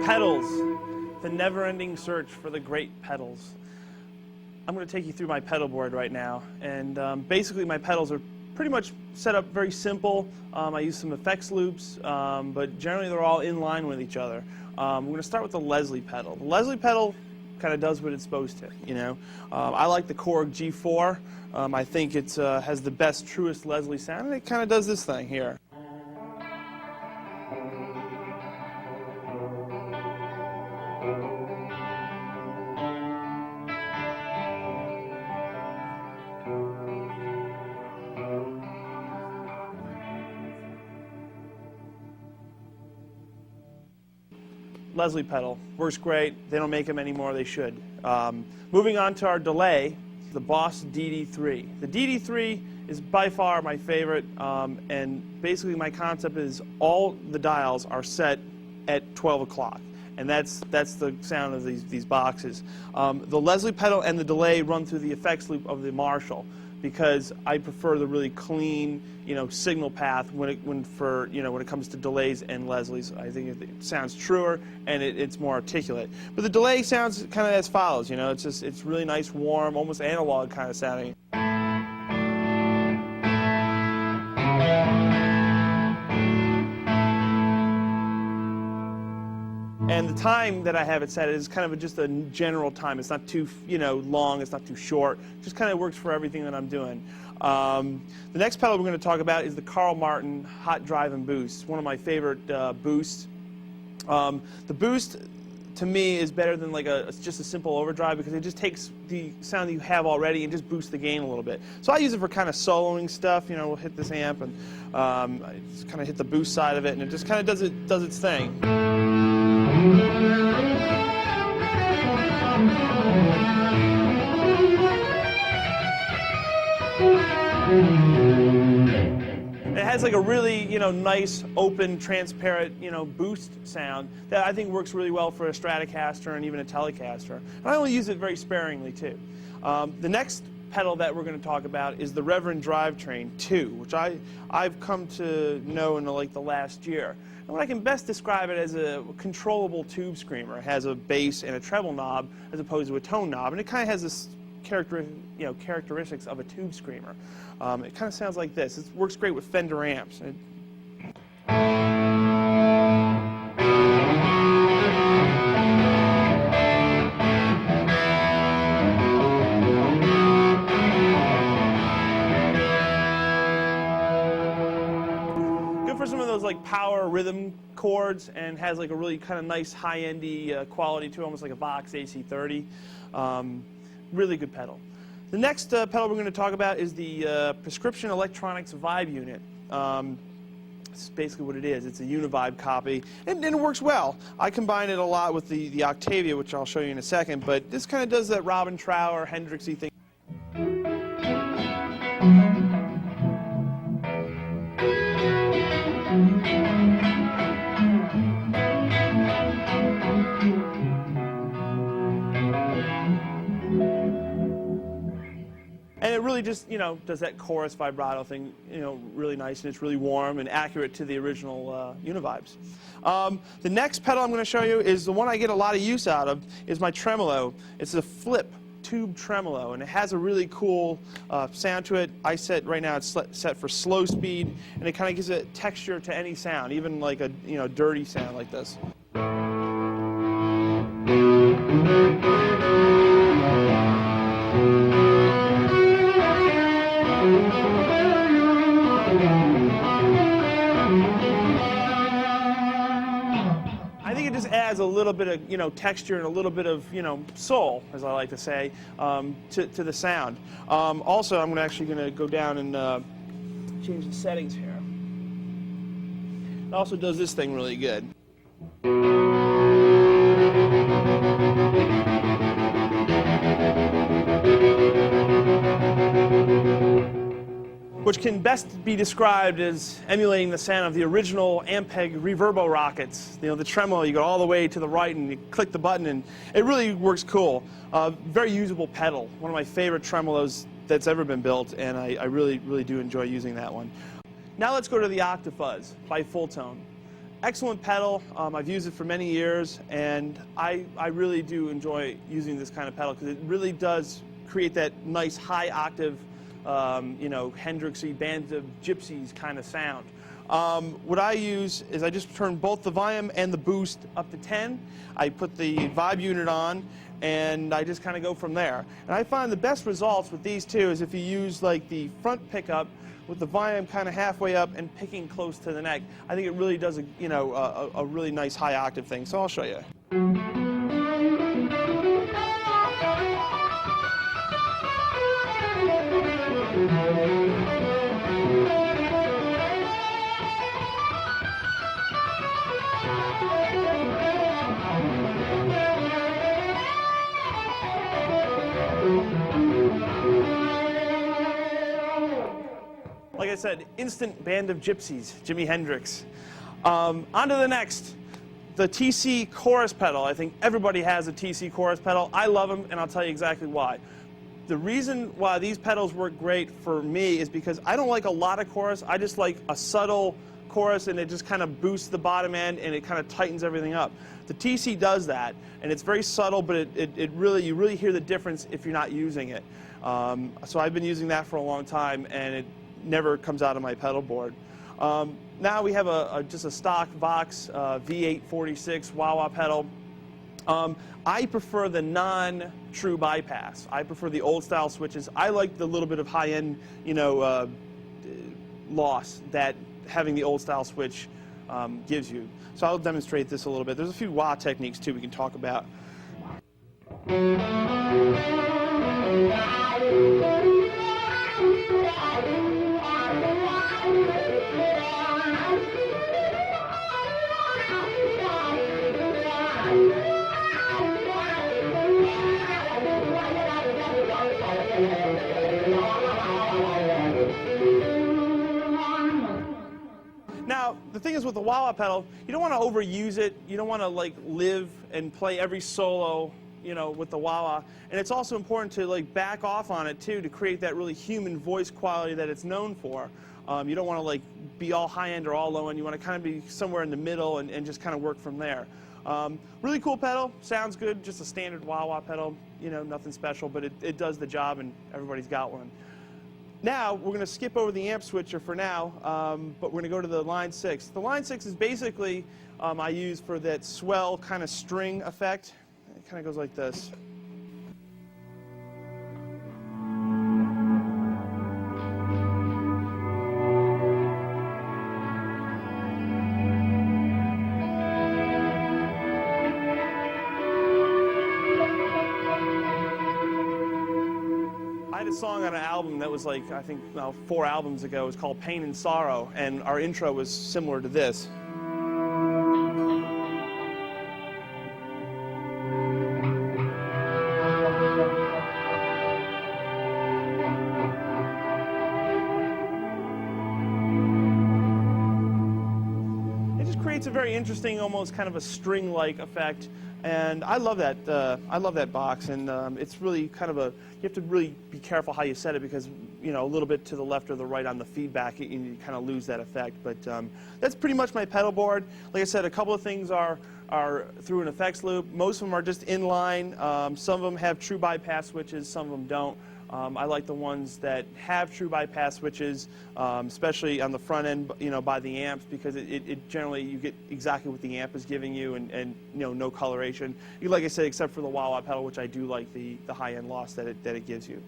Pedals, the never-ending search for the great pedals. I'm going to take you through my pedal board right now, and basically my pedals are pretty much set up very simple. I use some effects loops, but generally they're all in line with each other. We're going to start with the Leslie pedal. The Leslie pedal kind of does what it's supposed to, you know. I like the Korg G4. I think it has the best, truest Leslie sound, and it kind of does this thing here. Leslie pedal works great. They don't make them anymore. They should. Moving on to our delay, the Boss DD3. The DD3 is by far my favorite, and basically my concept is all the dials are set at 12 o'clock, and that's the sound of these boxes. The Leslie pedal and the delay run through the effects loop of the Marshall, because I prefer the really clean, signal path when it comes to delays and Leslie's. I think it sounds truer and it's more articulate. But the delay sounds kind of as follows. It's really nice, warm, almost analog kind of sounding. And the time that I have it set is kind of just a general time. It's not too long, it's not too short. It just kind of works for everything that I'm doing. The next pedal we're going to talk about is the Carl Martin Hot Drive and Boost. It's one of my favorite boosts. The boost, to me, is better than just a simple overdrive, because it just takes the sound that you have already and just boosts the gain a little bit. So I use it for kind of soloing stuff. We'll hit this amp and I just kind of hit the boost side of it, and it just kind of does its thing. It has a really, nice, open, transparent, boost sound that I think works really well for a Stratocaster and even a Telecaster. And I only use it very sparingly, too. The next pedal that we're going to talk about is the Reverend Drivetrain 2, which I've come to know in the last year. And what I can best describe it as a controllable tube screamer. It has a bass and a treble knob as opposed to a tone knob, and it kind of has this characteristics of a tube screamer. It kind of sounds like this. It works great with Fender amps. For some of those power rhythm chords, and has a really kind of nice high-endy quality to it, almost like a Vox AC30. Really good pedal. The next pedal we're going to talk about is the Prescription Electronics Vibe Unit. It's basically what it is. It's a Univibe copy, and it works well. I combine it a lot with the Octavia, which I'll show you in a second, but this kind of does that Robin Trower, Hendrixy thing. And it really just, does that chorus vibrato thing, really nice, and it's really warm and accurate to the original Univibes. The next pedal I'm going to show you is the one I get a lot of use out of, is my tremolo. It's a flip tube tremolo, and it has a really cool sound to it. Right now it's set for slow speed, and it kind of gives it texture to any sound, even like a dirty sound like this. I think it just adds a little bit of texture and a little bit of soul, as I like to say, to the sound. Also, I'm actually going to go down and change the settings here. It also does this thing really good. Which can best be described as emulating the sound of the original Ampeg Reverbo rockets. The tremolo, you go all the way to the right and you click the button, and it really works cool. Very usable pedal. One of my favorite tremolos that's ever been built, and I really, really do enjoy using that one. Now let's go to the Octafuzz by Fulltone. excellent pedal. I've used it for many years, and I really do enjoy using this kind of pedal because it really does create that nice high octave, you know, Hendrixy, Band of Gypsies kind of sound. What I use is I just turn both the volume and the boost up to 10. I put the vibe unit on, and I just kind of go from there. And I find the best results with these two is if you use like the front pickup with the volume kind of halfway up and picking close to the neck. I think it really does a really nice high octave thing. So I'll show you. Like I said, instant Band of Gypsies, Jimi Hendrix. On to the next, the TC chorus pedal. I think everybody has a TC chorus pedal. I love them, and I'll tell you exactly why. The reason why these pedals work great for me is because I don't like a lot of chorus. I just like a subtle chorus, and it just kind of boosts the bottom end, and it kind of tightens everything up. The TC does that, and it's very subtle, but you really hear the difference if you're not using it. So I've been using that for a long time, and it never comes out of my pedal board. Now we have just a stock Vox V846 wah-wah pedal. I prefer the non-true bypass. I prefer the old style switches. I like the little bit of high-end, you know, loss that having the old style switch gives you. So I'll demonstrate this a little bit. There's a few wah techniques too we can talk about. Now, the thing is with the wah-wah pedal, you don't want to overuse it. You don't want to like live and play every solo, you know, with the wah-wah. And it's also important to like back off on it too to create that really human voice quality that it's known for. You don't want to like be all high-end or all low-end. You want to kind of be somewhere in the middle and just kind of work from there. Really cool pedal, sounds good, just a standard wah-wah pedal, you know, nothing special, but it does the job and everybody's got one. Now, we're going to skip over the amp switcher for now, but we're going to go to the line 6. The line 6 is basically I use for that swell kind of string effect. It kind of goes like this. I had a song on an album that was like, I think, 4 albums ago. It was called Pain and Sorrow, and our intro was similar to this. It just creates a very interesting, almost kind of a string-like effect. And I love that box, and it's really kind of you have to really be careful how you set it because, you know, a little bit to the left or the right on the feedback, you kind of lose that effect. But that's pretty much my pedal board. Like I said, a couple of things are through an effects loop. Most of them are just inline. Some of them have true bypass switches, some of them don't. I like the ones that have true bypass switches, especially on the front end, you know, by the amps, because it generally you get exactly what the amp is giving you, and you know, no coloration. Like I said, except for the wah-wah pedal, which I do like the high-end loss that it gives you.